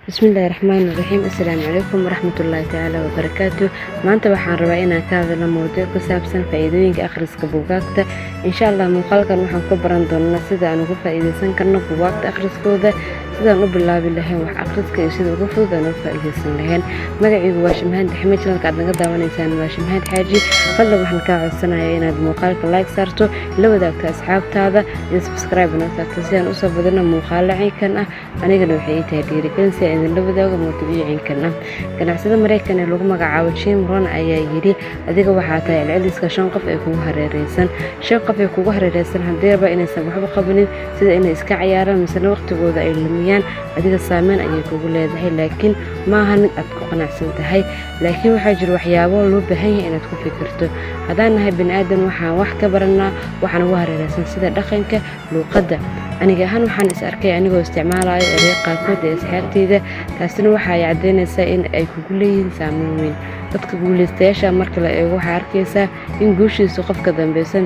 بسم الله الرحمن الرحيم. السلام عليكم ورحمة الله تعالى وبركاته. maanta waxaan rabaa inaan ka hadlo mowduuc ku saabsan faa'iidooyinka akhriska buugaagta. insha Allah muuqaalkan waxaan ku baran doonaa sida aan uga faa'iideysan karno buugaagta akhriskooda, sidaan u bilaabi lahayn wax akhriska iyo sida ugu fudud aan u faa'iideysan lahayn. magacaygu waa Shimhaan Axmed, channelka aad naga daawanaysaan waa Shimhaan Xaaji. fadlan waxaan kaa codsanayaa inaad muuqaalka like saarto, la wadaagto asxaabtaada iyo subscribe na saarto si aan u soo badino muuqaalo caynkan ah. anigana waxay ii tahay dhiirigelin si aan idin la wadaago mowduucyadan ah. ganacsiyada Mareykan ee lagu magacaabo Jim Rohn ayaa yiri adiga waxaa tahay celceliska 5 qof ee kugu hareeraysan. 5 qof ee kugu hareeraysan haddii raba inaysan waxba qabanin sida inay iska ciyaaraan mise waqtigooda ay lumiyaan, adiga saameyn ayay kugu leedahay, laakiin ma aha mid aad ku qanacsan tahay. laakiin waxaa jira waxyaabo loo baahan yahay inaad ku fikirto. haddaan nahay bini'aadan waxaan wax ka baranaa waxaan ugu hareeraysan sida dhaqanka, luqadda. aniga ahaan waxaan is arkay anigoo isticmaalayo ereyo qaarkood ee asxaabteyda, taasina waxay caddeynaysaa in ay kugu leeyihiin saameyn weyn. dadka guuleystayaasha marka la eego waxaa arkaysaa in guushiisu qofka dambaysan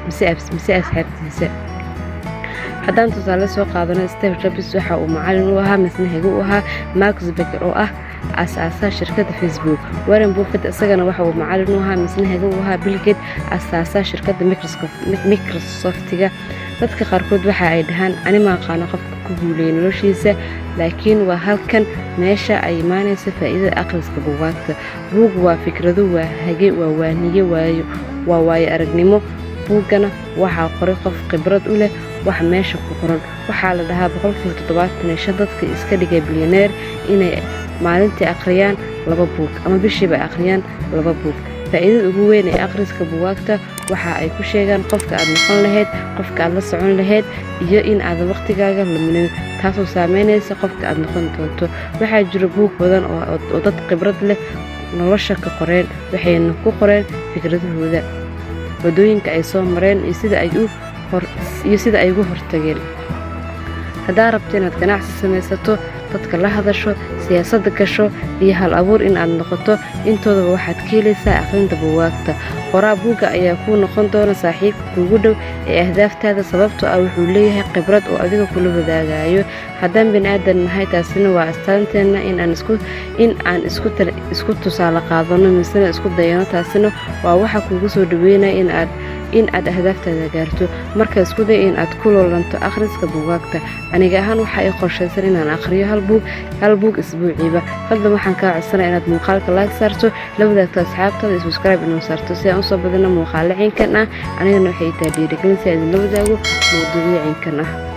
mise asxaabtiisa. haddaan tusaale soo qaadano Steve Jobs waxa uu macallin u ahaa misna higo u ahaa Mark Zuckerberg oo ah asaasaha shirkadda Facebook. Warren Buffett isagana waxa uu macallin u ahaa misna higo u ahaa Bill Gates asaasaha shirkadda Microsoft-ga. dadka qaarkood waxa ay dhahaan ani ma aqaan qofka ku guuleeyay noloshiisa, laakiin waa halkan meesha ay imaanayso faa'iidada akhriska buugaagta. buug waa fikrado, waa hage, waa waaniye, waa waayo aragnimo. buugana waxaa qoray qof khibrad u leh wax meesha ku qoran. waxaa la dhahaa 75% dadka iska dhigay bilyaneer inay maalintii akhriyaan 2 buug ama bishiiba akhriyaan 2 buug. faa'iidada ugu weyn ee akhriska buugaagta waxa ay ku sheegaan qofka aad noqon lahayd, qofka aad la socon lahayd, iyo in aad waqtigaaga luminin, taasoo saameynaysa qofka aad noqon doonto. waxaa jira buug badan oo dad khibrad leh nolosha ka qoreen, waxayna ku qoreen fikradahooda, wadooyinka ay soo mareen iyo sida ay ugu hortageen. haddaad rabto inaad ganacsi samaysato, dadka la hadasho, siyaasadda gasho iyo hal abuur in aad noqoto, intoodaba waxaad ka helaysaa akhrinta buugaagta. qoraa buugga ayaa kuu noqon doona saaxiibka kuugu dhow ee ahdaaftaada, sababtoo ah wuxuu leeyahay khibrad oo adiga kula wadaagayo. haddaan bini'aadan nahay, taasina waa astaanteena in aan isku tusaale qaadano misena isku dayano. taasina waa waxa kuugu soo dhaweynaya in aad ahdaaftaada gaarto. marka isku day in aad ku loolanto akhriska buugaagta. aniga ahaan waxa ay qorshaysan inaan akhriyo hal buug isbuuciiba. fadlan waxaan kaa codsanayaa inaad muuqaalka like saarto, la wadaagto asxaabtaada iyo subscribe inoo saarto si aan u soo badino muuqaalo caynkan ah. anigana waxay tahay dhiirigelin si aan idin la wadaago mowduucyo caynkan ah.